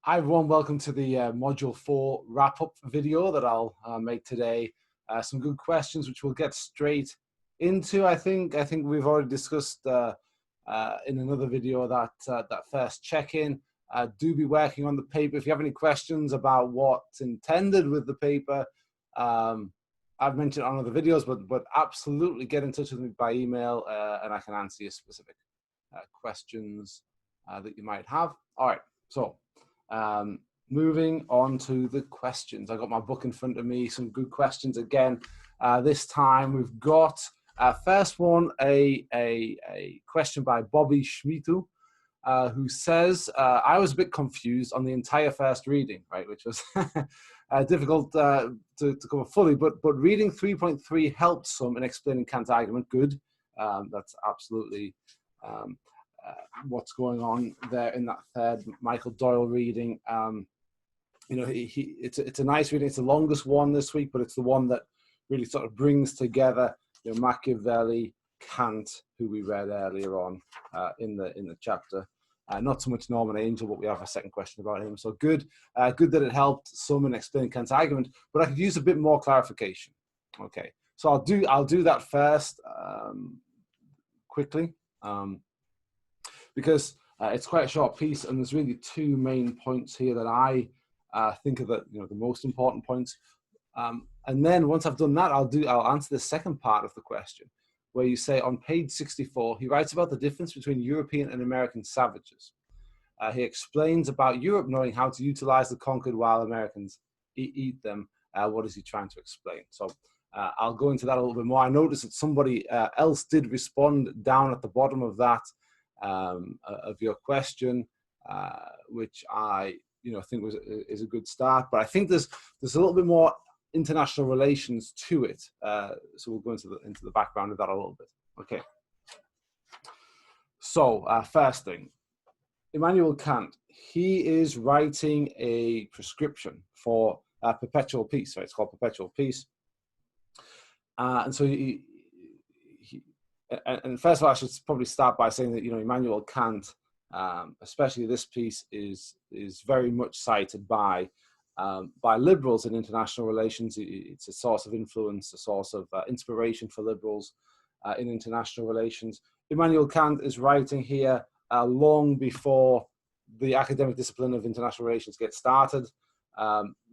Hi everyone, welcome to the Module 4 wrap-up video that I'll make today. Some good questions which we'll get straight into. I think we've already discussed in another video that first check-in. Do be working on the paper. If you have any questions about what's intended with the paper, I've mentioned on other videos, but absolutely get in touch with me by email and I can answer your specific questions that you might have. All right, so moving on to the questions. I got my book in front of me, some good questions again. This time we've got first one, a question by Bobby Schmitu, who says, I was a bit confused on the entire first reading, right, which was difficult to cover fully, but reading 3.3 helped some in explaining Kant's argument. Good. That's absolutely what's going on there in that third Michael Doyle reading. You know, it's a nice reading. It's the longest one this week, but it's the one that really sort of brings together, you know, Machiavelli, Kant, who we read earlier on in the chapter. Not so much Norman Angell, but we have a second question about him. So good that it helped some in explaining Kant's argument, but I could use a bit more clarification. Okay, so I'll do that first quickly. Because it's quite a short piece, and there's really two main points here that I think are the most important points. And then once I've done that, I'll answer the second part of the question, where you say on page 64, he writes about the difference between European and American savages. He explains about Europe knowing how to utilize the conquered while Americans eat them. What is he trying to explain? So I'll go into that a little bit more. I noticed that somebody else did respond down at the bottom of that. Of your question, which I think is a good start, but I think there's a little bit more international relations to it. So we'll go into the background of that a little bit. Okay. So first thing, Immanuel Kant, he is writing a prescription for perpetual peace. Right? It's called Perpetual Peace, and so and first of all, I should probably start by saying that, Immanuel Kant, especially this piece, is very much cited by liberals in international relations. It's a source of influence, a source of inspiration for liberals in international relations. Immanuel Kant is writing here long before the academic discipline of international relations gets started,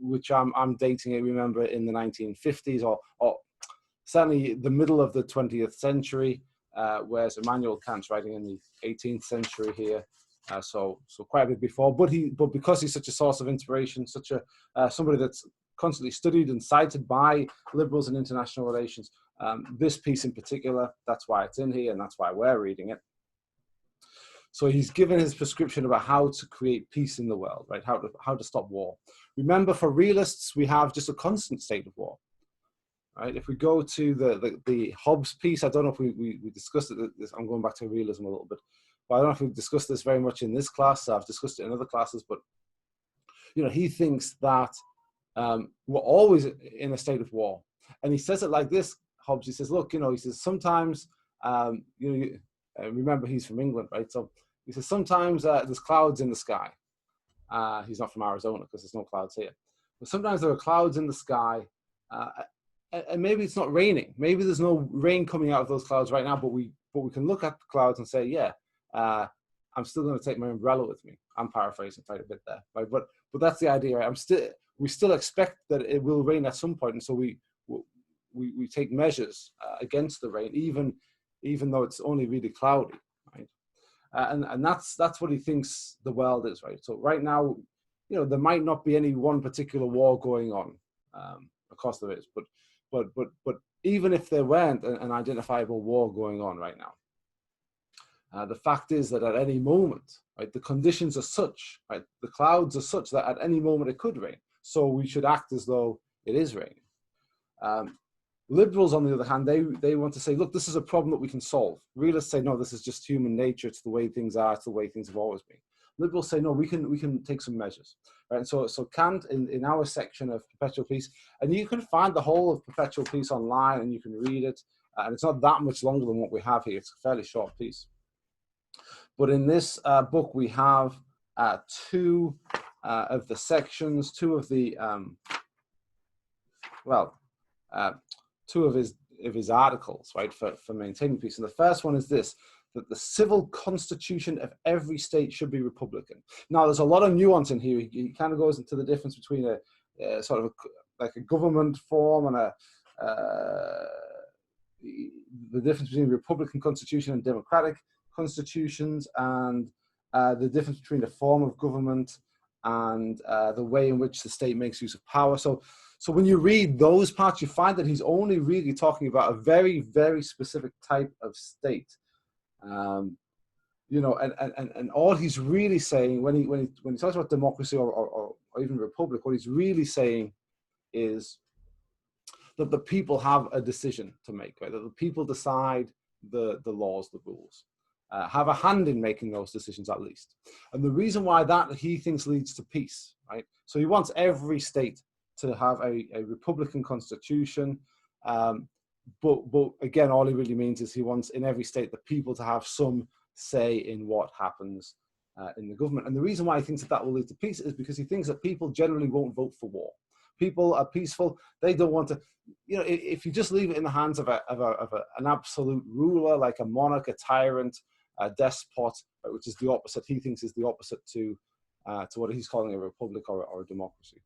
which I'm dating it, remember, in the 1950s or certainly the middle of the 20th century, whereas Immanuel Kant's writing in the 18th century here, so quite a bit before. But because he's such a source of inspiration, such a somebody that's constantly studied and cited by liberals in international relations, this piece in particular, that's why it's in here, and that's why we're reading it. So he's given his prescription about how to create peace in the world, right? How to stop war. Remember, for realists, we have just a constant state of war. Right. If we go to the Hobbes piece, I don't know if we discussed it. I'm going back to realism a little bit, but I don't know if we've discussed this very much in this class. I've discussed it in other classes, but he thinks that we're always in a state of war, and he says it like this. Hobbes, he says, look, he says sometimes, remember he's from England, right? So he says sometimes there's clouds in the sky. He's not from Arizona because there's no clouds here, but sometimes there are clouds in the sky. And maybe it's not raining. Maybe there's no rain coming out of those clouds right now, but we can look at the clouds and say, yeah, I'm still going to take my umbrella with me. I'm paraphrasing quite a bit there, right? But that's the idea, right? We still expect that it will rain at some point, and so we take measures against the rain, even though it's only really cloudy, right? And that's what he thinks the world is, right? So right now, there might not be any one particular war going on. Of course there is, but even if there weren't an identifiable war going on right now, the fact is that at any moment, right, the conditions are such, right, the clouds are such that at any moment it could rain. So we should act as though it is raining. Liberals, on the other hand, they want to say, look, this is a problem that we can solve. Realists say, no, this is just human nature. It's the way things are. It's the way things have always been. Liberals say, no, we can take some measures. Right? And so Kant, in our section of Perpetual Peace, and you can find the whole of Perpetual Peace online, and you can read it. And it's not that much longer than what we have here. It's a fairly short piece. But in this book, we have two of the sections, two of his articles, right, for maintaining peace. And the first one is this: that the civil constitution of every state should be republican. Now, there's a lot of nuance in here. He kind of goes into the difference between a sort of like a government form and the difference between republican constitution and democratic constitutions, and the difference between the form of government and the way in which the state makes use of power. So when you read those parts, you find that he's only really talking about a very, very specific type of state. You know, and all he's really saying when he talks about democracy or even republic, what he's really saying is that the people have a decision to make, right? That the people decide the laws, the rules, have a hand in making those decisions at least. And the reason why that he thinks leads to peace, right? So he wants every state to have a republican constitution. But again, all he really means is he wants in every state the people to have some say in what happens in the government. And the reason why he thinks that will lead to peace is because he thinks that people generally won't vote for war. People are peaceful. They don't want to, you know, if you just leave it in the hands of an absolute ruler, like a monarch, a tyrant, a despot, which is the opposite. He thinks is the opposite to what he's calling a republic or a democracy.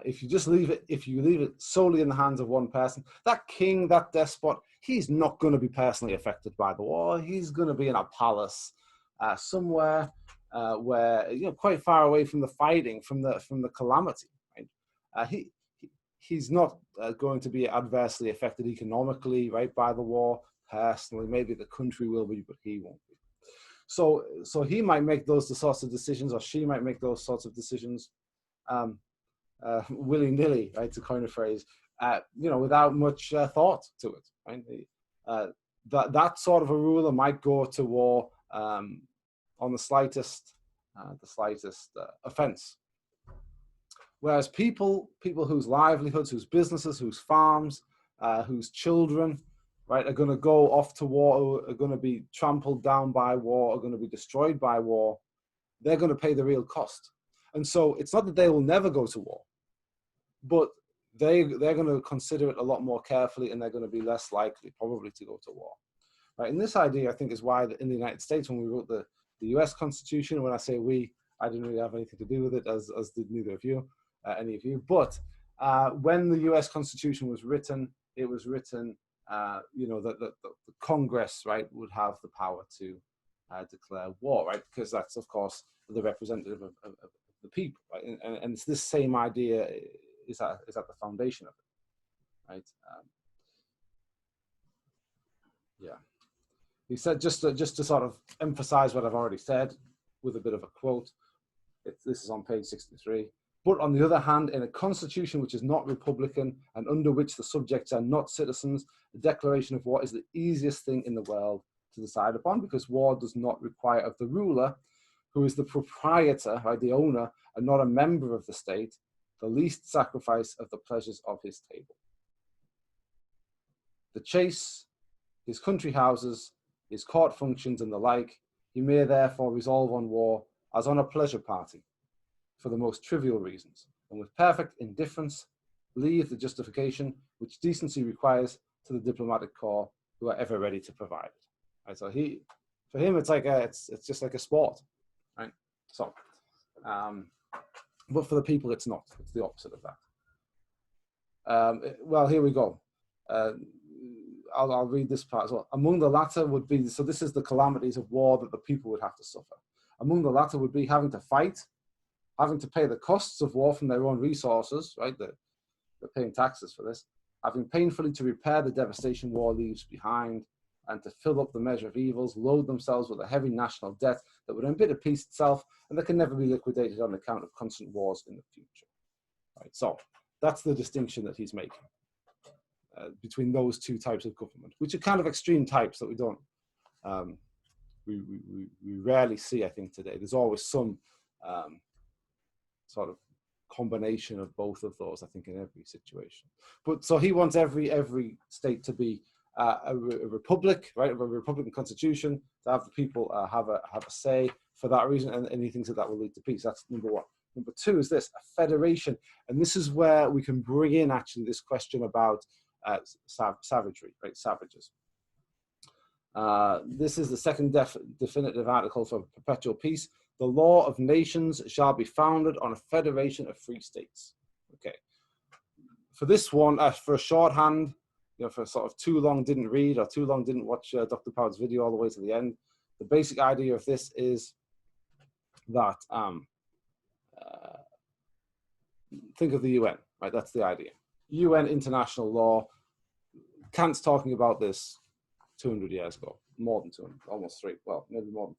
If you just leave it solely in the hands of one person, that king, that despot, he's not going to be personally affected by the war. He's going to be in a palace somewhere where, you know, quite far away from the fighting, from the calamity. Right? He's not going to be adversely affected economically, right, by the war personally. Maybe the country will be, but he won't be. So he might make those sorts of decisions, or she might make those sorts of decisions. Willy-nilly, right, to coin a phrase, you know, without much thought to it. Right? That sort of a ruler might go to war on the slightest offense. Whereas people whose livelihoods, whose businesses, whose farms, whose children, right, are going to go off to war, are going to be trampled down by war, are going to be destroyed by war, they're going to pay the real cost. And so it's not that they will never go to war, but they're going to consider it a lot more carefully, and they're going to be less likely probably to go to war. Right? And this idea, I think, is why in the United States, when we wrote the US Constitution, when I say we, I didn't really have anything to do with it, as did neither of you, any of you. But when the US Constitution was written, it was written, you know, that the Congress, right, would have the power to declare war, right? Because that's, of course, the representative of the people, right? And it's this same idea is at the foundation of it, right? Yeah. He said, just to sort of emphasize what I've already said with a bit of a quote, this is on page 63. But on the other hand, in a constitution which is not republican and under which the subjects are not citizens, the declaration of war is the easiest thing in the world to decide upon, because war does not require of the ruler, who is the proprietor, right, the owner, and not a member of the state, the least sacrifice of the pleasures of his table. The chase, his country houses, his court functions, and the like, he may therefore resolve on war as on a pleasure party, for the most trivial reasons, and with perfect indifference leave the justification which decency requires to the diplomatic corps, who are ever ready to provide it. Right, so for him, it's like it's just like a sport, right? So, but for the people, it's not. It's the opposite of that. Well, here we go. I'll read this part as well. Among the latter would be, so this is the calamities of war that the people would have to suffer. Among the latter would be having to fight, having to pay the costs of war from their own resources, right? They're paying taxes for this, having painfully to repair the devastation war leaves behind, and to fill up the measure of evils, load themselves with a heavy national debt that would embitter peace itself, and that can never be liquidated on account of constant wars in the future. Right, so that's the distinction that he's making between those two types of government, which are kind of extreme types that we don't, we rarely see, I think, today. There's always some sort of combination of both of those, I think, in every situation. But so he wants every state to be a republic, right? A republican constitution, to have the people have a say for that reason, and he thinks that that will lead to peace. That's number one. Number two is this, a federation, and this is where we can bring in actually this question about savagery, right? Savages. This is the second definitive article for Perpetual Peace. The law of nations shall be founded on a federation of free states. Okay. For this one, for a shorthand, for sort of too long didn't read or too long didn't watch Dr. Powell's video all the way to the end, the basic idea of this is that, think of the UN, right? That's the idea. UN international law. Kant's talking about this 200 years ago, more than 200, almost 3, well, maybe more than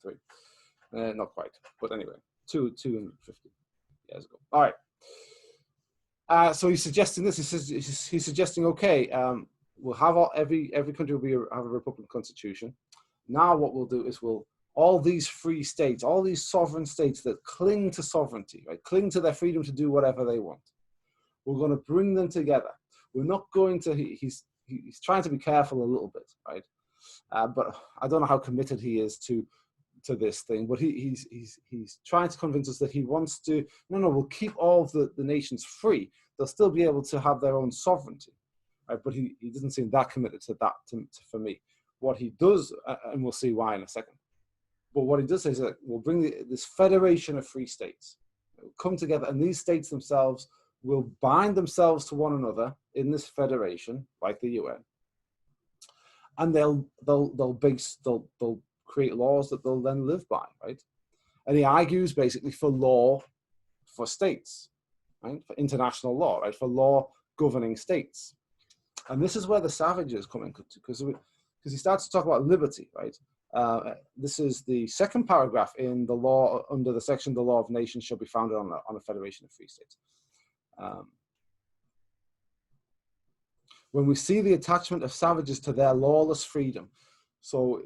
3. Not quite, but anyway, 250 years ago. All right. So he's suggesting this. He's suggesting, okay, we'll have every country will have a republican constitution. Now what we'll do is all these free states, all these sovereign states that cling to sovereignty, right, cling to their freedom to do whatever they want. We're going to bring them together. We're not going to. He's trying to be careful a little bit, right? But I don't know how committed he is to this thing. But he's trying to convince us that he wants to. No, we'll keep all of the nations free. They'll still be able to have their own sovereignty, right? But he doesn't seem that committed to that for me. What he does, and we'll see why in a second. But what he does say is that we'll bring this federation of free states. They'll come together, and these states themselves will bind themselves to one another in this federation, like the UN, and they'll create laws that they'll then live by, right? And he argues basically for law for states, right? For international law, right? For law governing states. And this is where the savages come in, because he starts to talk about liberty, right? This is the second paragraph in the law, under the section, the law of nations shall be founded on a federation of free states. When we see the attachment of savages to their lawless freedom. So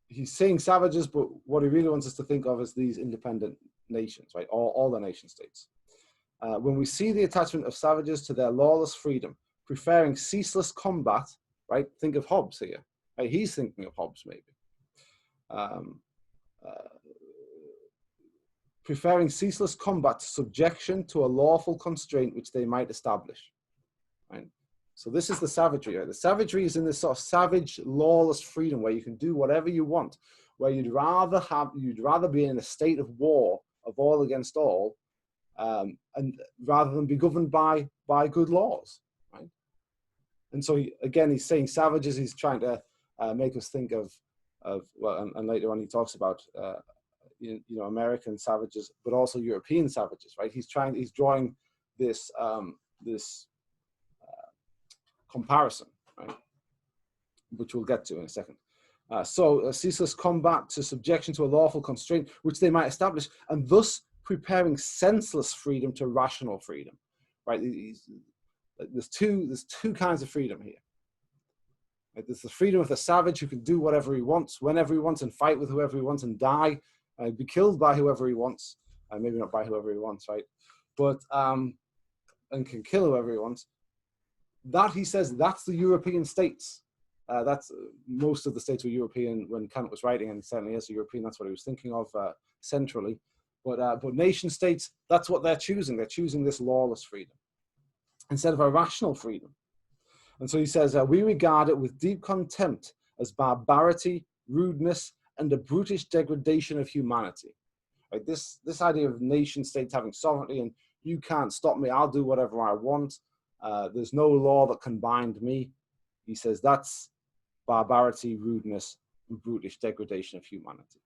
he's saying savages, but what he really wants us to think of as these independent nations, right? All the nation states. When we see the attachment of savages to their lawless freedom, preferring ceaseless combat, right? Think of Hobbes here. Right? He's thinking of Hobbes, maybe. Preferring ceaseless combat to subjection to a lawful constraint which they might establish. Right? So this is the savagery. Right? The savagery is in this sort of savage, lawless freedom where you can do whatever you want, where you'd rather be in a state of war, of all against all, and rather than be governed by good laws. Right? And so he's saying savages. He's trying to make us think of well, and later on he talks about American savages, but also European savages, right? He's drawing this comparison, right? Which we'll get to in a second. So ceaseless combat to subjection to a lawful constraint which they might establish, and thus preparing senseless freedom to rational freedom, right? There's two kinds of freedom here. Right? There's the freedom of the savage who can do whatever he wants, whenever he wants, and fight with whoever he wants, and die, be killed by whoever he wants, maybe not by whoever he wants, right? But and can kill whoever he wants. That, he says, that's the European states. That's most of the states were European when Kant was writing, and certainly as a European, that's what he was thinking of centrally. But nation states, that's what they're choosing. They're choosing this lawless freedom instead of a rational freedom. And so he says, we regard it with deep contempt as barbarity, rudeness, and a brutish degradation of humanity. Right? This idea of nation states having sovereignty and you can't stop me, I'll do whatever I want. There's no law that can bind me. He says that's barbarity, rudeness, and brutish degradation of humanity.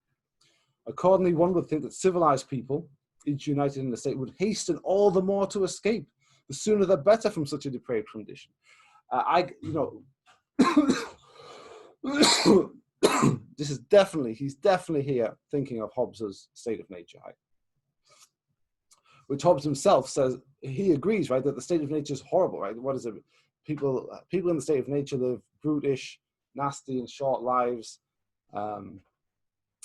Accordingly, one would think that civilized people, each united in the state, would hasten all the more to escape. The sooner the better from such a depraved condition. He's definitely here thinking of Hobbes's state of nature, right? Which Hobbes himself says, he agrees, right, that the state of nature is horrible, right? What is it? People in the state of nature live brutish, nasty, and short lives, and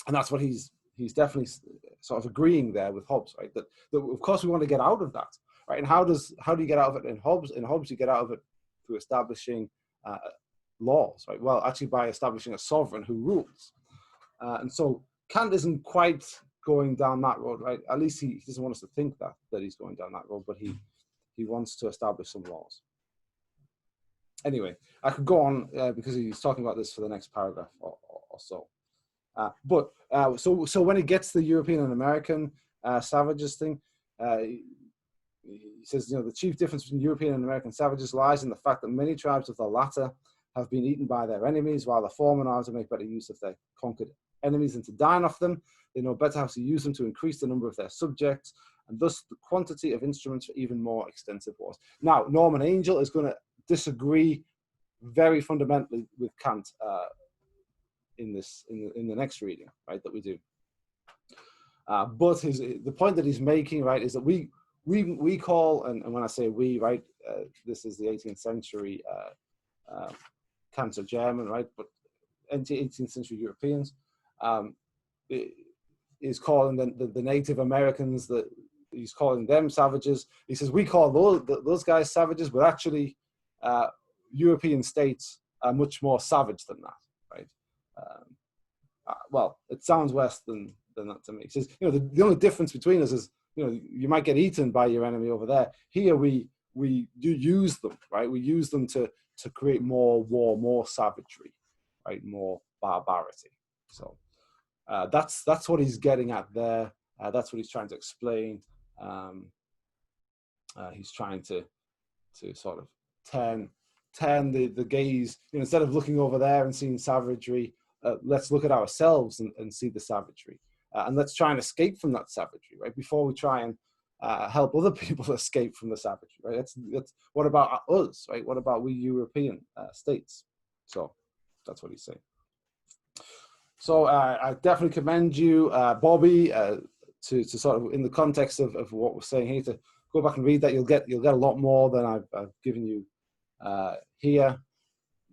that's what he's definitely sort of agreeing there with Hobbes, right? That of course we want to get out of that, right? And how do you get out of it in Hobbes? In Hobbes, you get out of it through establishing laws, right? Well, actually by establishing a sovereign who rules. And so Kant isn't quite going down that road, right? At least he doesn't want us to think that he's going down that road, but he wants to establish some laws. Anyway, I could go on because he's talking about this for the next paragraph or so. So when it gets to the European and American savages thing, he says, the chief difference between European and American savages lies in the fact that many tribes of the latter have been eaten by their enemies, while the former know how to make better use of their conquered enemies than to dine off them. They know better how to use them to increase the number of their subjects, and thus the quantity of instruments for even more extensive wars. Now, Norman Angell is going to disagree very fundamentally with Kant in the next reading, right, that we do. But the point that he's making, right, is that we call, and when I say we, right, this is the 18th century Kant are German, right, but 18th century Europeans, is calling the Native Americans, he's calling them savages. He says we call those guys savages, but actually European states are much more savage than that, right? Well, it sounds worse than that to me. He says, the only difference between us is, you might get eaten by your enemy over there. Here we do use them, right? We use them to create more war, more savagery, right? More barbarity. So that's what he's getting at there. That's what he's trying to explain. He's trying to sort of turn the gaze, instead of looking over there and seeing savagery, let's look at ourselves and see the savagery. And let's try and escape from that savagery, right? Before we try and help other people escape from the savagery, right? That's what about us, right? What about we European states? So that's what he's saying. So I definitely commend you, Bobby, to sort of, in the context of what we're saying here, to go back and read that. You'll get a lot more than I've given you here,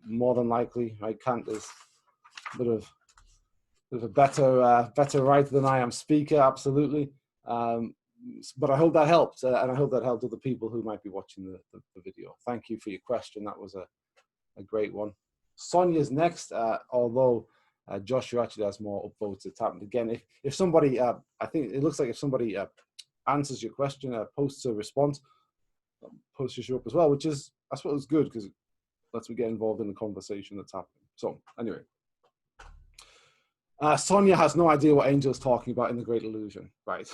more than likely, right? Kant is a bit of a better writer than I am speaker, absolutely. But I hope that helped, and I hope that helped other people who might be watching the video. Thank you for your question. That was a great one. Sonia's next, although Joshua actually has more upvotes. It's happened again. If somebody, I think it looks like if somebody answers your question, posts a response, posts you up as well, which is, I suppose, good because it lets me get involved in the conversation that's happening. So anyway. Sonia has no idea what Angell's talking about in The Great Illusion. Right.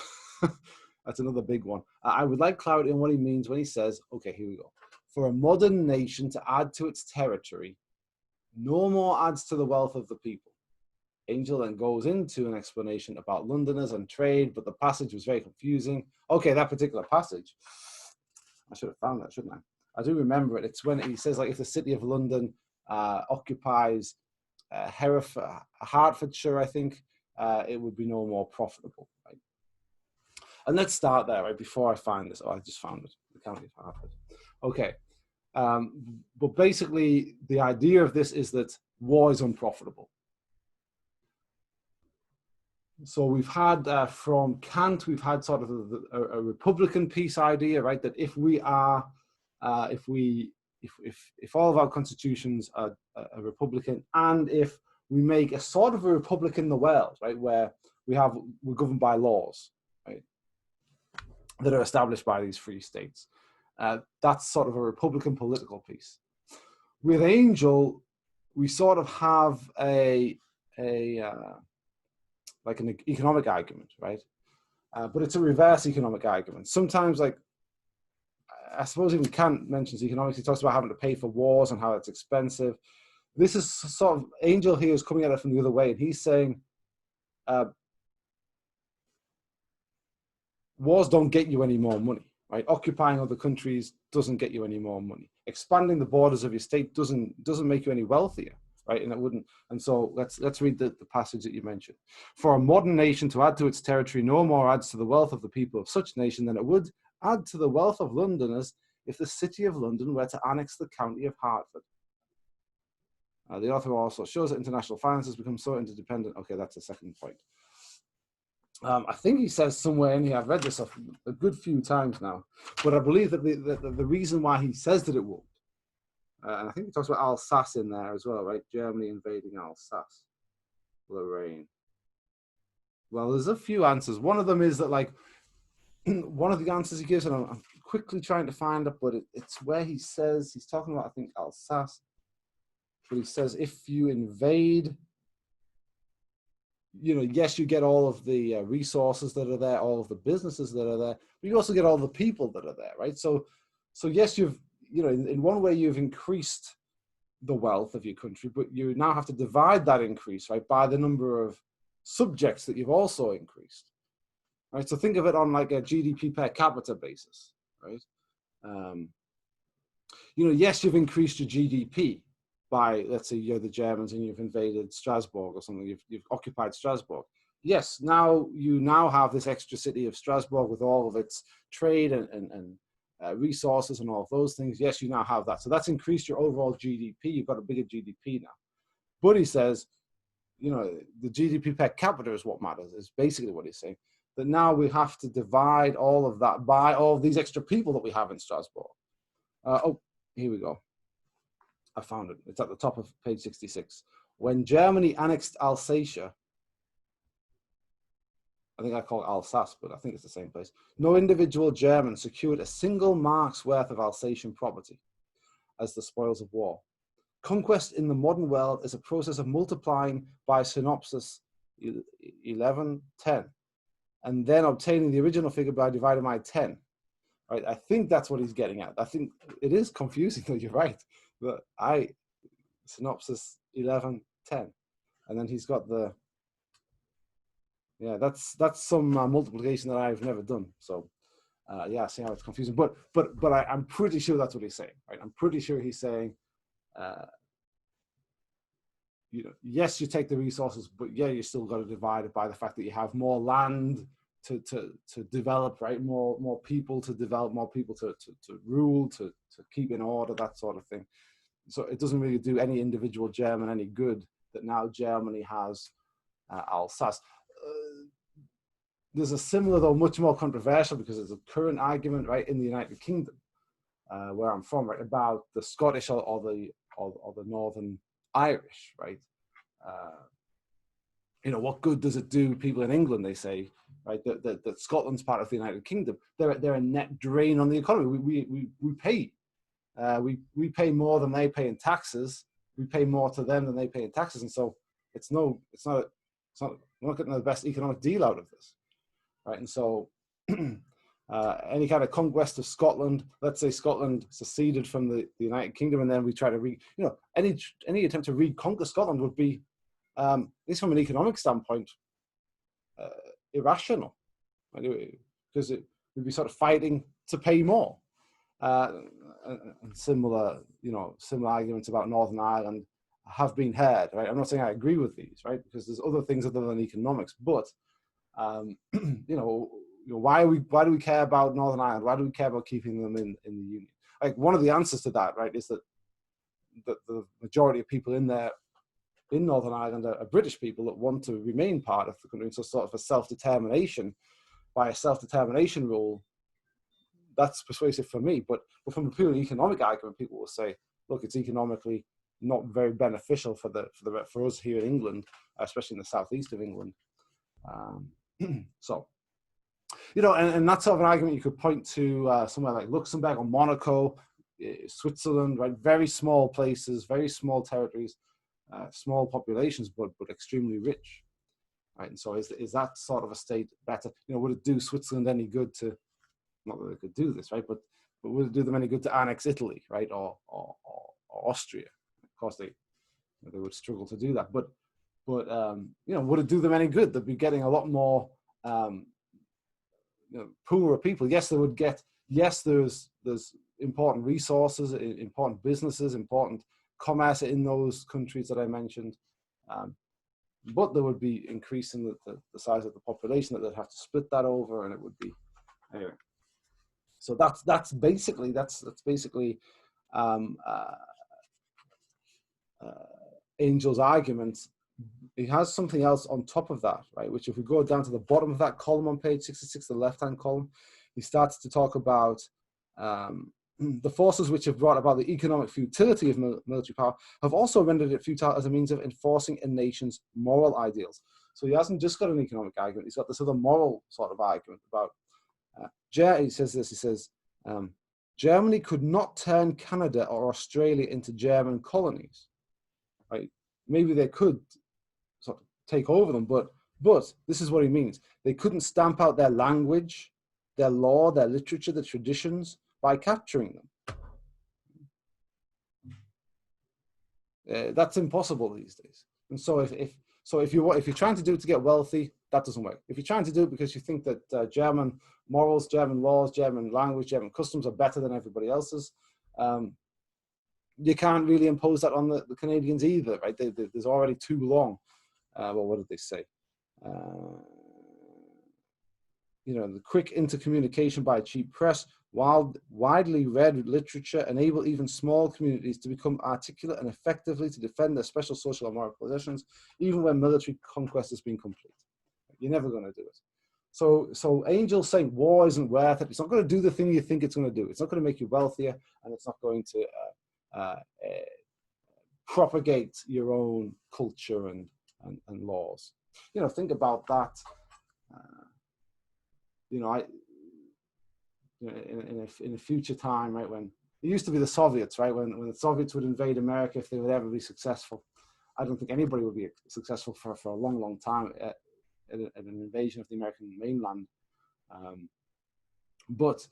That's another big one. I would like clarity on what he means when he says, okay, here we go. For a modern nation to add to its territory, no more adds to the wealth of the people. Angell then goes into an explanation about Londoners and trade, but the passage was very confusing. Okay, that particular passage, I should have found that, shouldn't I? I do remember it. It's when he says, like, if the city of London occupies Hertfordshire, I think, it would be no more profitable, right? And let's start there, right, before I find this. Oh, I just found it, the county of Hertford. Okay, but basically the idea of this is that war is unprofitable. So we've had from Kant, we've had sort of a Republican peace idea, right, that if we are, if all of our constitutions are a Republican, and if we make a sort of a republic in the world, right, where we're governed by laws, right, that are established by these free states, that's sort of a Republican political peace. With Angell, we sort of have like an economic argument, right? But it's a reverse economic argument. Sometimes, like, I suppose even Kant mentions economics. He talks about having to pay for wars and how it's expensive. This is sort of, Angell here is coming at it from the other way, and he's saying wars don't get you any more money, right? Occupying other countries doesn't get you any more money. Expanding the borders of your state doesn't make you any wealthier, right? And it wouldn't. And so let's read the passage that you mentioned. For a modern nation to add to its territory no more adds to the wealth of the people of such nation than it would add to the wealth of Londoners if the city of London were to annex the county of Hertford. The author also shows that international finance has become so interdependent. Okay, that's the second point. I think he says somewhere in here, I've read this a good few times now, but I believe that the reason why he says that it won't, and I think he talks about Alsace in there as well, right? Germany invading Alsace, Lorraine. Well, there's a few answers. One of them is that, like, one of the answers he gives, and I'm quickly trying to find it, but it's where he says, he's talking about, I think, Alsace, but he says if you invade, you know, yes, you get all of the resources that are there, all of the businesses that are there, but you also get all the people that are there, right? So yes, you've, you know, in one way you've increased the wealth of your country, but you now have to divide that increase, right, by the number of subjects that you've also increased, right? So think of it on like a GDP per capita basis, right? You know, yes, you've increased your GDP by, let's say you're the Germans and you've invaded Strasbourg or something, you've occupied Strasbourg. Yes, now you have this extra city of Strasbourg with all of its trade and resources and all of those things. Yes, you now have that. So that's increased your overall GDP. You've got a bigger GDP now. But he says, you know, the GDP per capita is what matters, is basically what he's saying. That now we have to divide all of that by all of these extra people that we have in Strasbourg. Oh, here we go. I found it. It's at the top of page 66. When Germany annexed Alsatia, I think I call it Alsace, but I think it's the same place. No individual German secured a single mark's worth of Alsatian property as the spoils of war. Conquest in the modern world is a process of multiplying by synopsis 11, 10, and then obtaining the original figure by dividing by 10. Right? I think that's what he's getting at. I think it is confusing, though, you're right. But synopsis 11, 10. And then he's got the, yeah, that's some multiplication that I've never done. So yeah, see how it's confusing. But I'm pretty sure that's what he's saying, right? I'm pretty sure he's saying, you know, yes, you take the resources, but yeah, you still got to divide it by the fact that you have more land to develop, right? More people to develop, more people to rule, to keep in order, that sort of thing. So it doesn't really do any individual German any good that now Germany has Alsace. There's a similar, though much more controversial, because there's a current argument, right, in the United Kingdom, where I'm from, right, about the Scottish or the Northern Irish, right? You know, what good does it do people in England, they say, right, that Scotland's part of the United Kingdom? They're a net drain on the economy. We pay. We pay more than they pay in taxes. We pay more to them than they pay in taxes, and so we're not getting the best economic deal out of this, right? And so any kind of conquest of Scotland, let's say Scotland seceded from the United Kingdom, and then we try to any attempt to reconquer Scotland would be, at least from an economic standpoint, irrational, right? Because we'd be sort of fighting to pay more. And similar arguments about Northern Ireland have been heard, right? I'm not saying I agree with these, right? Because there's other things other than economics, but why do we care about Northern Ireland? Why do we care about keeping them in the Union? Like, one of the answers to that, right, is that the majority of people in Northern Ireland are British people that want to remain part of the country. So sort of a self-determination, by a self-determination rule, that's persuasive for me. But from a purely economic argument, people will say, look, it's economically not very beneficial for us here in England, especially in the southeast of England. So, and that's sort of an argument you could point to somewhere like Luxembourg or Monaco, Switzerland, right? Very small places, very small territories, small populations, but extremely rich, right? And so is that sort of a state better? Would it do Switzerland any good to, not that they could do this, right? But would it do them any good to annex Italy, right? Or Austria? Of course, they would struggle to do that. But would it do them any good? They'd be getting a lot more poorer people. Yes, they would get. Yes, there's important resources, important businesses, important commerce in those countries that I mentioned. But there would be increasing the size of the population that they'd have to split that over, and it would be anyway. So that's basically Angell's argument. He has something else on top of that, right? Which, if we go down to the bottom of that column on page 66, the left-hand column, he starts to talk about the forces which have brought about the economic futility of military power have also rendered it futile as a means of enforcing a nation's moral ideals. So he hasn't just got an economic argument, he's got this other moral sort of argument about, he says this, he says, Germany could not turn Canada or Australia into German colonies, right? Maybe they could sort of take over them, but this is what he means. They couldn't stamp out their language, their law, their literature, their traditions by capturing them. That's impossible these days. And so if you're trying to do it to get wealthy, that doesn't work. If you're trying to do it because you think that German morals, German laws, German language, German customs are better than everybody else's, you can't really impose that on the Canadians either, right? There's already too long. Well, what did they say? The quick intercommunication by cheap press, widely read literature enable even small communities to become articulate and effectively to defend their special social and moral possessions, even when military conquest has been complete. You're never going to do it. So Angell's saying war isn't worth it. It's not going to do the thing you think it's going to do. It's not going to make you wealthier, and it's not going to propagate your own culture and laws. Think about that. In a future time, right, when it used to be the Soviets, right, when the Soviets would invade America, if they would ever be successful, I don't think anybody would be successful for a long, long time at an invasion of the American mainland. What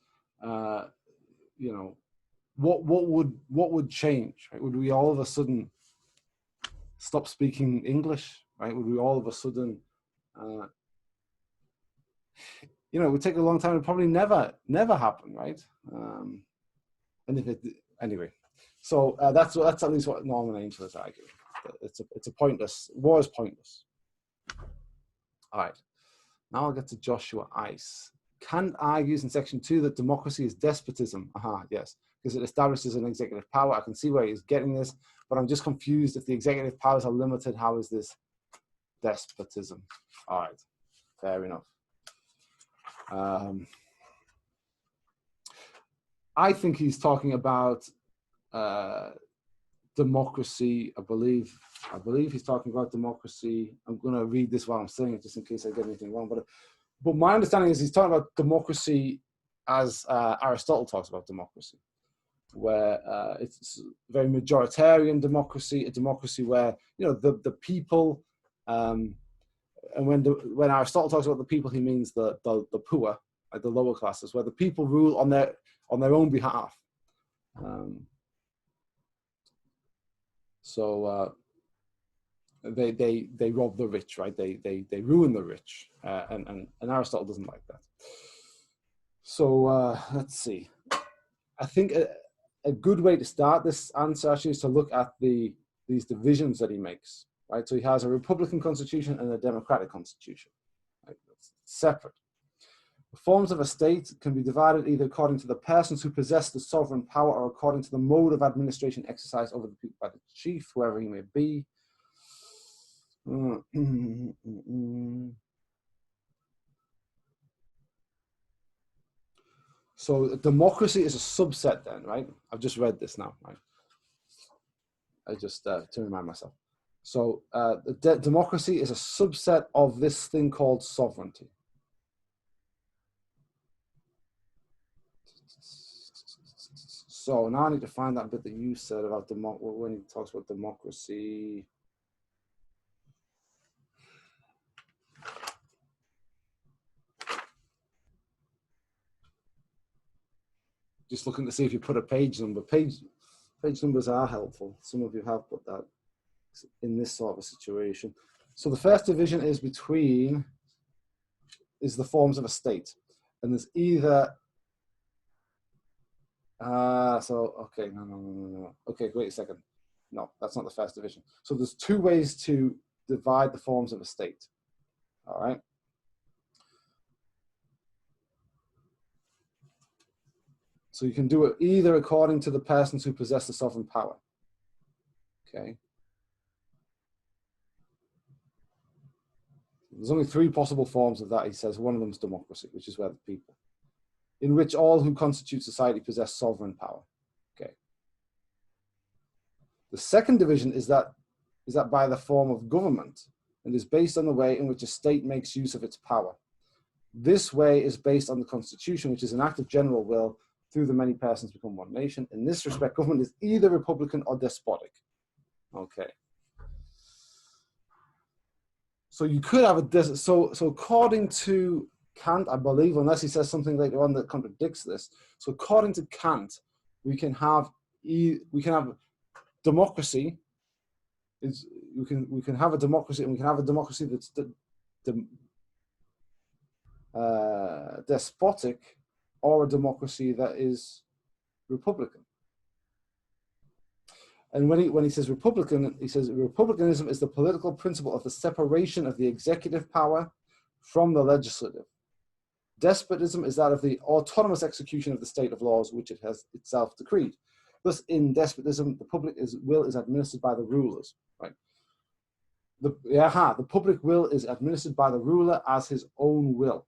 would change? Right? Would we all of a sudden stop speaking English? Right? Would we all of a sudden it would take a long time. It would probably never happen, right? And if it anyway, so that's at least what Norman Angell is arguing. It's a pointless war is pointless. All right, now I'll get to Joshua Ice. Kant argues in section 2 that democracy is despotism. Yes, because it establishes an executive power. I can see where he's getting this, but I'm just confused. If the executive powers are limited, how is this despotism? All right, fair enough. I think he's talking about democracy. I believe he's talking about democracy. I'm going to read this while I'm saying it, just in case I get anything wrong. But my understanding is he's talking about democracy as Aristotle talks about democracy, where it's very majoritarian democracy, a democracy where the people. And when Aristotle talks about the people, he means the poor, like the lower classes, where the people rule on their own behalf. They rob the rich, right? They ruin the rich, and Aristotle doesn't like that. So let's see. I think a good way to start this answer actually is to look at these divisions that he makes. Right, so he has a republican constitution and a democratic constitution. Right? That's separate. The forms of a state can be divided either according to the persons who possess the sovereign power or according to the mode of administration exercised over the people by the chief, whoever he may be. So democracy is a subset then, right? I've just read this now, right? I just to remind myself. So democracy is a subset of this thing called sovereignty. So now I need to find that bit that you said about when he talks about democracy. Just looking to see if you put a page number. Page numbers are helpful. Some of you have put that in this sort of a situation. So the first division is the forms of a state. And there's either, okay, no. Okay, wait a second. No, that's not the first division. So there's two ways to divide the forms of a state, all right? So you can do it either according to the persons who possess the sovereign power, okay? There's only three possible forms of that, he says. One of them is democracy, which is where the people, in which all who constitute society possess sovereign power. Okay. The second division is that by the form of government, and is based on the way in which a state makes use of its power. This way is based on the Constitution, which is an act of general will. Through the many persons become one nation. In this respect, government is either republican or despotic. Okay. So you could have a so according to Kant, I believe, unless he says something later on that contradicts this. So according to Kant, we can have democracy. We can have a democracy, and we can have a democracy that's despotic, or a democracy that is republican. And when he says republican, he says republicanism is the political principle of the separation of the executive power from the legislative. Despotism is that of the autonomous execution of the state of laws which it has itself decreed. Thus, in despotism, the public will is administered by the rulers. Right? The public will is administered by the ruler as his own will.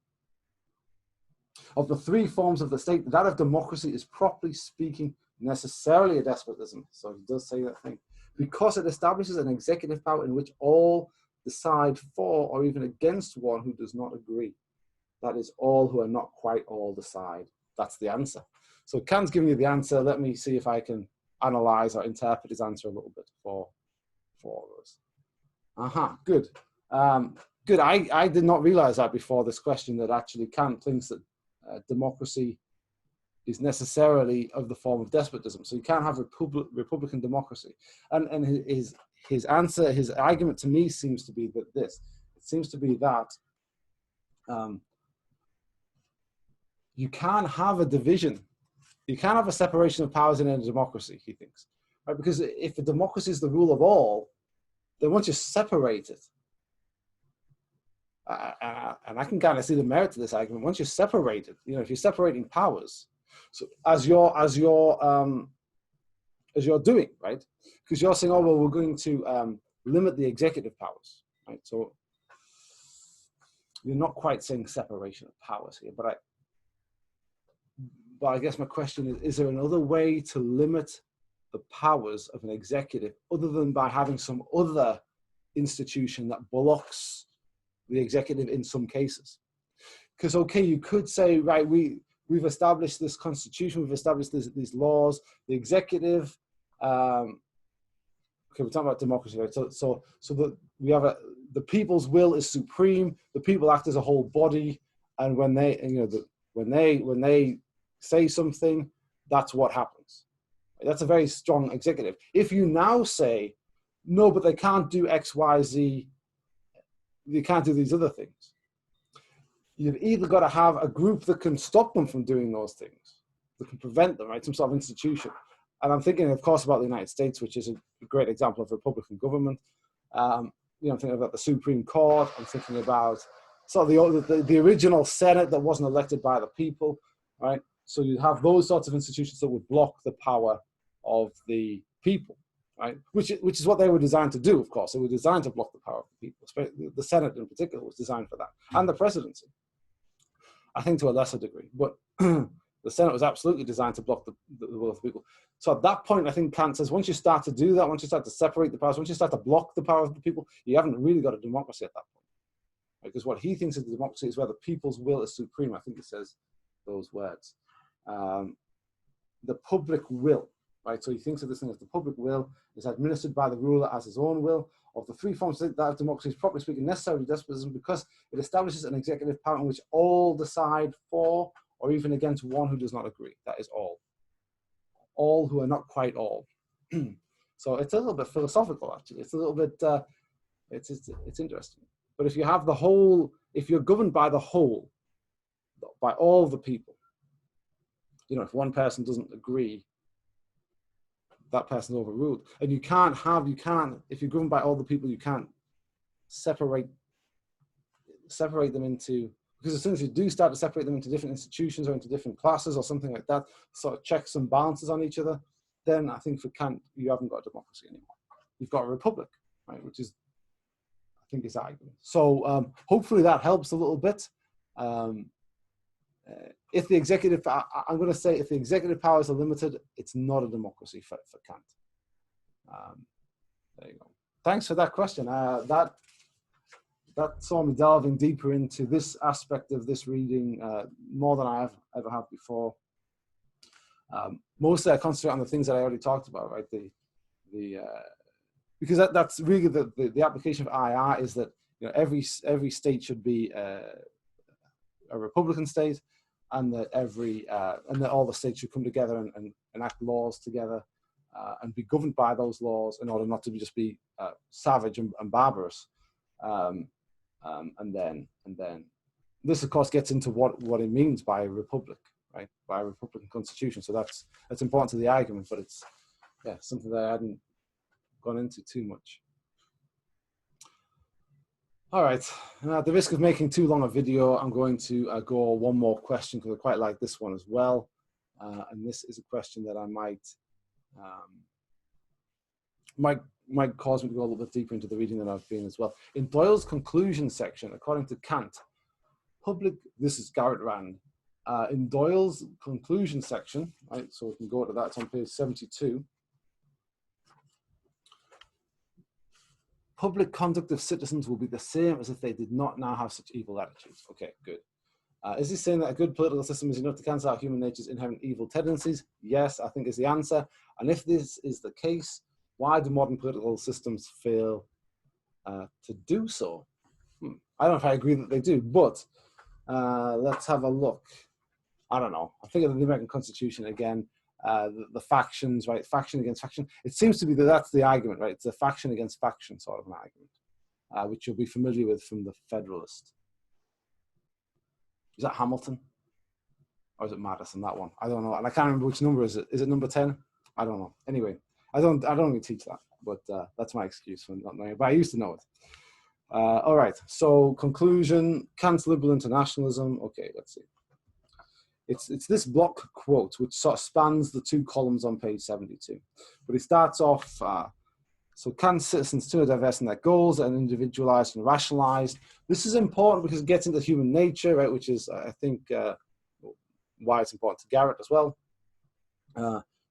Of the three forms of the state, that of democracy is, properly speaking, necessarily a despotism. So he does say that thing. Because it establishes an executive power in which all decide for or even against one who does not agree. That is, all who are not quite all decide. That's the answer. So Kant's giving you the answer. Let me see if I can analyze or interpret his answer a little bit for us. Good. Good. I did not realize that before this question, that actually Kant thinks that democracy is necessarily of the form of despotism. So you can't have republican democracy. And his answer, his argument to me seems to be that this. It seems to be that you can't have a division. You can't have a separation of powers in a democracy, he thinks. Right? Because if a democracy is the rule of all, then once you separate it, and I can kind of see the merit to this argument. Once you're separated, if you're separating powers, so as you're doing, right? Because you're saying, oh well, we're going to limit the executive powers, right? So you're not quite saying separation of powers here, but I guess my question is there another way to limit the powers of an executive other than by having some other institution that blocks the executive in some cases? Because, okay, you could say, right, we've established this constitution, we've established these laws, the executive, okay, we're talking about democracy, right? So that we have the people's will is supreme, the people act as a whole body, and when they say something, that's what happens. That's a very strong executive. If you now say, no, but they can't do X, Y, Z, they can't do these other things, you've either got to have a group that can stop them from doing those things, that can prevent them, right? Some sort of institution. And I'm thinking, of course, about the United States, which is a great example of Republican government. I'm thinking about the Supreme Court. I'm thinking about sort of the original Senate that wasn't elected by the people, right? So you have those sorts of institutions that would block the power of the people, right? Which is what they were designed to do, of course. They were designed to block the power of the people. The Senate in particular was designed for that. And the presidency, I think to a lesser degree. But the Senate was absolutely designed to block the will of the people. So at that point, I think Kant says, once you start to do that, once you start to separate the powers, once you start to block the power of the people, you haven't really got a democracy at that point. Right? Because what he thinks is the democracy is where the people's will is supreme. I think he says those words. The public will, right? So he thinks of this thing as the public will is administered by the ruler as his own will. Of the three forms that of democracy is, properly speaking, necessarily despotism because it establishes an executive power in which all decide for or even against one who does not agree. That is all. All who are not quite all. So it's a little bit philosophical, actually. It's a little bit, it's interesting. But if you have the whole, if you're governed by the whole, by all the people, if one person doesn't agree, that person's overruled. And if you're governed by all the people, you can't separate them into, because as soon as you do start to separate them into different institutions or into different classes or something like that, sort of checks and balances on each other, then I think for Kant, you haven't got a democracy anymore. You've got a republic, right? Which is, I think, his argument. So hopefully that helps a little bit. If the executive, I'm going to say, if the executive powers are limited, it's not a democracy for Kant. There you go. Thanks for that question. That that saw me delving deeper into this aspect of this reading more than I ever have before. Mostly I concentrate on the things that I already talked about, right? Because that's really the application of IR is that, you know, every state should be a republican state, and that all the states should come together and enact laws together and be governed by those laws in order not to just be savage and barbarous. And then this, of course, gets into what it means by a republic, right? By a republican constitution. So that's important to the argument, but it's something that I hadn't gone into too much. All right, at the risk of making too long a video, I'm going to go one more question because I quite like this one as well. And this is a question that I might cause me to go a little bit deeper into the reading than I've been as well. In Doyle's conclusion section, according to Kant, this is Garrett Rand, in Doyle's conclusion section, right? So we can go to that, it's on page 72. Public conduct of citizens will be the same as if they did not now have such evil attitudes. Okay, good. Is he saying that a good political system is enough to cancel out human nature's inherent evil tendencies? Yes, I think is the answer. And if this is the case, why do modern political systems fail to do so? I don't know if I agree that they do, but let's have a look. I don't know. I think of the American Constitution again. The factions, right? Faction against faction. It seems to be that's the argument, right? It's a faction against faction sort of an argument, which you'll be familiar with from the Federalist. Is that Hamilton? Or is it Madison, that one? I don't know. And I can't remember which number is it. Is it number 10? I don't know. Anyway, I don't even teach that, but that's my excuse for not knowing it. But I used to know it. All right, so conclusion, Kant's liberal internationalism. Okay, let's see. It's this block quote, which sort of spans the two columns on page 72. But it starts off, so Kant's citizens too are diverse in their goals and individualized and rationalized. This is important because it gets into human nature, right? Which is, I think, why it's important to Garrett as well.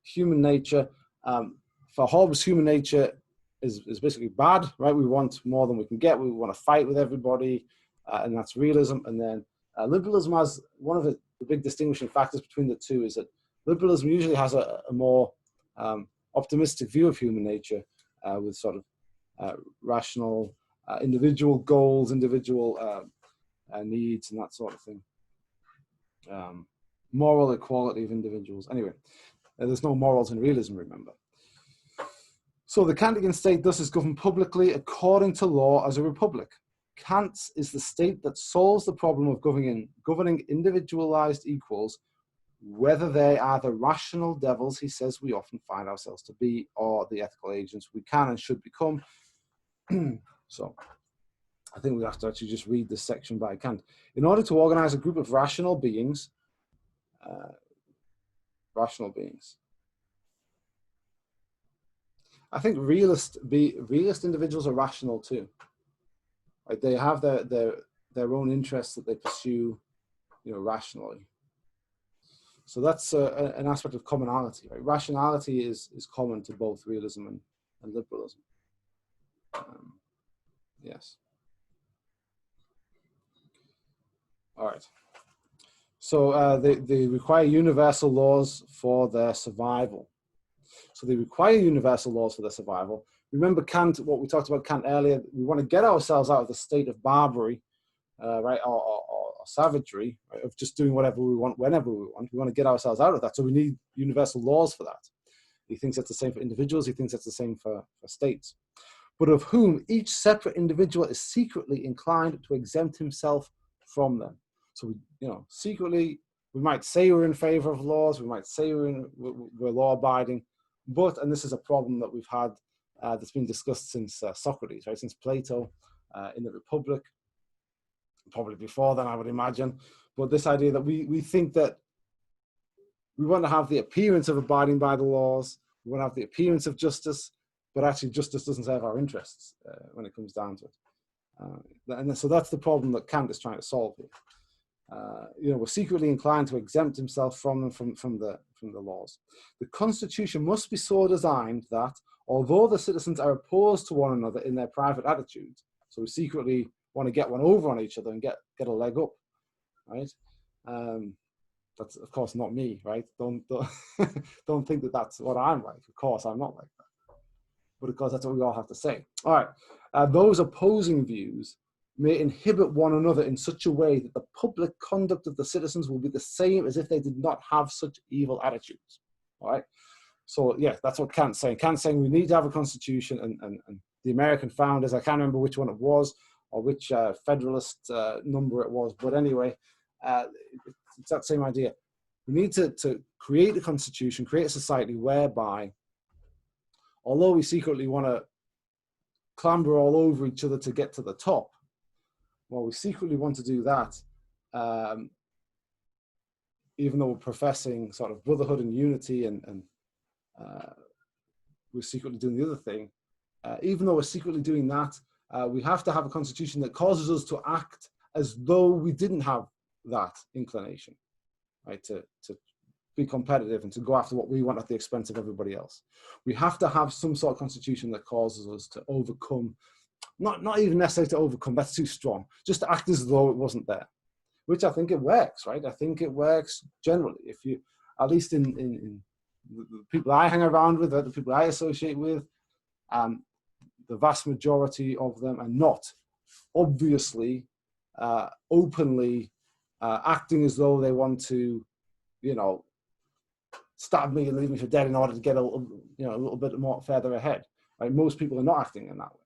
Human nature, for Hobbes, human nature is basically bad, right? We want more than we can get. We want to fight with everybody, and that's realism. And then liberalism has one of the big distinguishing factors between the two is that liberalism usually has a more optimistic view of human nature with sort of rational individual goals, individual needs and that sort of thing. Moral equality of individuals. Anyway, there's no morals in realism, remember. So the Kantian state thus is governed publicly according to law as a republic. Kant's is the state that solves the problem of governing individualized equals, whether they are the rational devils he says we often find ourselves to be, or the ethical agents we can and should become. So I think we have to actually just read this section by Kant. In order to organize a group of rational beings, I think realist individuals are rational too. Right? They have their own interests that they pursue, rationally. So that's an aspect of commonality. Right? Rationality is common to both realism and liberalism. Yes. All right. So they require universal laws for their survival. So they require universal laws for their survival. Remember Kant, what we talked about Kant earlier, we want to get ourselves out of the state of barbarity, right, or savagery, right, of just doing whatever we want, whenever we want. We want to get ourselves out of that. So we need universal laws for that. He thinks that's the same for individuals. He thinks that's the same for states. But of whom each separate individual is secretly inclined to exempt himself from them. So, secretly, we might say we're in favor of laws. We might say we're law-abiding. But, and this is a problem that we've had that's been discussed since Socrates, right? Since Plato in the Republic, probably before then, I would imagine. But this idea that we think that we want to have the appearance of abiding by the laws, we want to have the appearance of justice, but actually justice doesn't serve our interests when it comes down to it. And so that's the problem that Kant is trying to solve here. We're secretly inclined to exempt himself from them, from the laws. The Constitution must be so designed that, although the citizens are opposed to one another in their private attitudes, so we secretly want to get one over on each other and get a leg up, right? That's of course not me, right? Don't don't think that that's what I'm like. Of course, I'm not like that. But of course, that's what we all have to say. All right, those opposing views may inhibit one another in such a way that the public conduct of the citizens will be the same as if they did not have such evil attitudes. All right. So yeah, that's what Kant's saying. Kant's saying we need to have a constitution, and the American founders, I can't remember which one it was or which Federalist number it was, but anyway, it's that same idea. We need to create a constitution, create a society whereby, although we secretly want to clamber all over each other to get to the top, well, we secretly want to do that, even though we're professing sort of brotherhood and unity, and we're secretly doing the other thing. Even though we're secretly doing that, we have to have a constitution that causes us to act as though we didn't have that inclination, right? To be competitive and to go after what we want at the expense of everybody else. We have to have some sort of constitution that causes us to overcome, not even necessarily to overcome, that's too strong, just to act as though it wasn't there, which I think it works, right? I think it works generally. If you, at least in the people I hang around with, the people I associate with, the vast majority of them are not obviously, openly acting as though they want to, you know, stab me and leave me for dead in order to get a little bit more further ahead. Right? Most people are not acting in that way.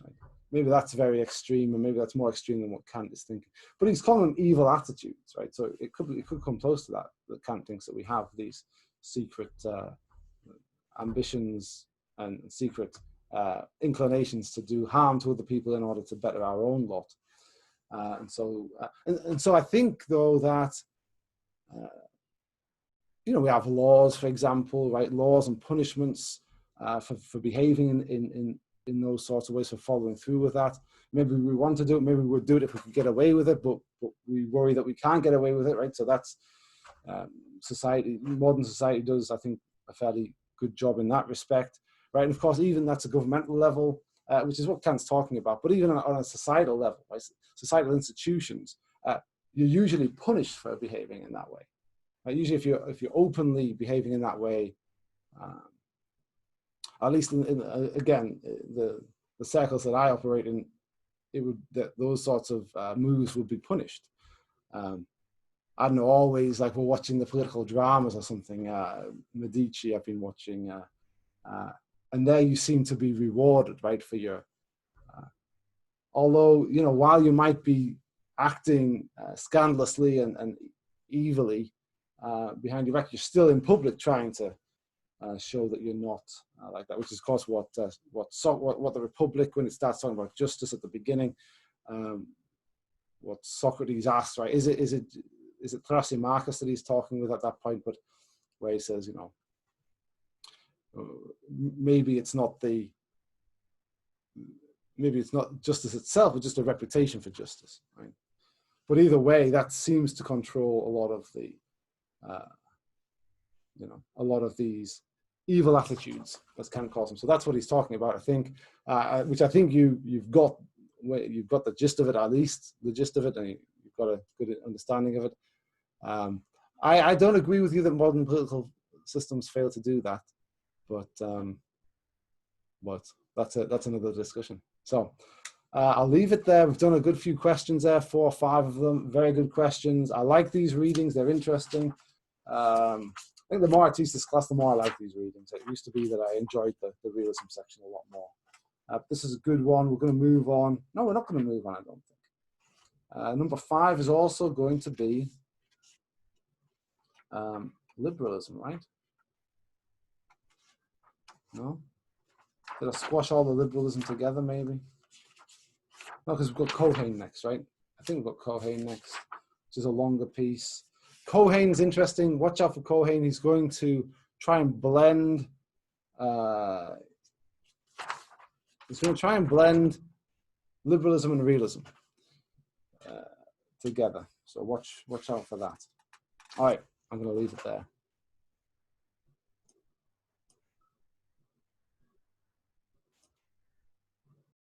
Right? Maybe that's very extreme, and maybe that's more extreme than what Kant is thinking. But he's calling them evil attitudes, right? So it could come close to that. That Kant thinks that we have these secret ambitions and secret inclinations to do harm to other people in order to better our own lot. And so I think, though, that you know, we have laws, for example, right? Laws and punishments for behaving in those sorts of ways, for following through with that. Maybe we want to do it, maybe we would do it if we could get away with it, but we worry that we can't get away with it, right? So that's modern society does, I think, a fairly good job in that respect, right? And of course, even that's a governmental level, which is what Kant's talking about, but even on a societal level, right? Societal institutions, you're usually punished for behaving in that way. Right? Usually if you're openly behaving in that way, at least again, the circles that I operate in, those sorts of moves would be punished. I don't know, always like we're watching the political dramas or something, Medici I've been watching, and there you seem to be rewarded, right, for your, although, you know, while you might be acting scandalously and evilly behind your back, you're still in public trying to show that you're not like that, which is of course what the Republic, when it starts talking about justice at the beginning, what Socrates asked, right? Is it Thrasymachus that he's talking with at that point, but where he says, you know, maybe it's not justice itself, but just a reputation for justice, right? But either way, that seems to control a lot of the, you know, a lot of these evil attitudes, as Kant calls them. So that's what he's talking about, I think, which I think you've got the gist of it, at least the gist of it, and you've got a good understanding of it. I don't agree with you that modern political systems fail to do that, but that's another discussion. So I'll leave it there. We've done a good few questions there, 4 or 5 of them, very good questions. I like these readings, they're interesting. I think the more I teach this class, the more I like these readings. It used to be that I enjoyed the realism section a lot more. This is a good one. We're going to move on. No, we're not going to move on, I don't think. Number 5 is also going to be liberalism, right? No? Did I squash all the liberalism together, maybe? No, because we've got Cohen next, right? I think we've got Cohen next, which is a longer piece. Cohen's interesting. Watch out for Cohen. He's going to try and blend. He's going to try and blend liberalism and realism together. So watch out for that. All right, I'm going to leave it there.